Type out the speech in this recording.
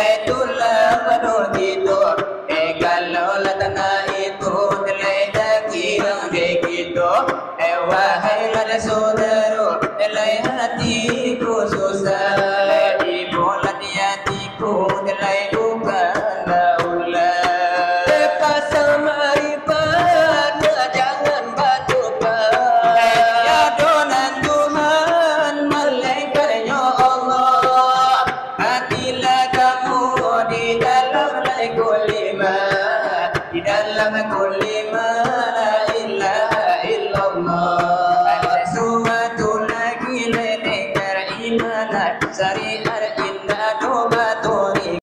betul penuh itu. Kalau tengah itu nilai daging begitu. Wahai saudara, nilai hatiku susah. Di bulan hatiku nilai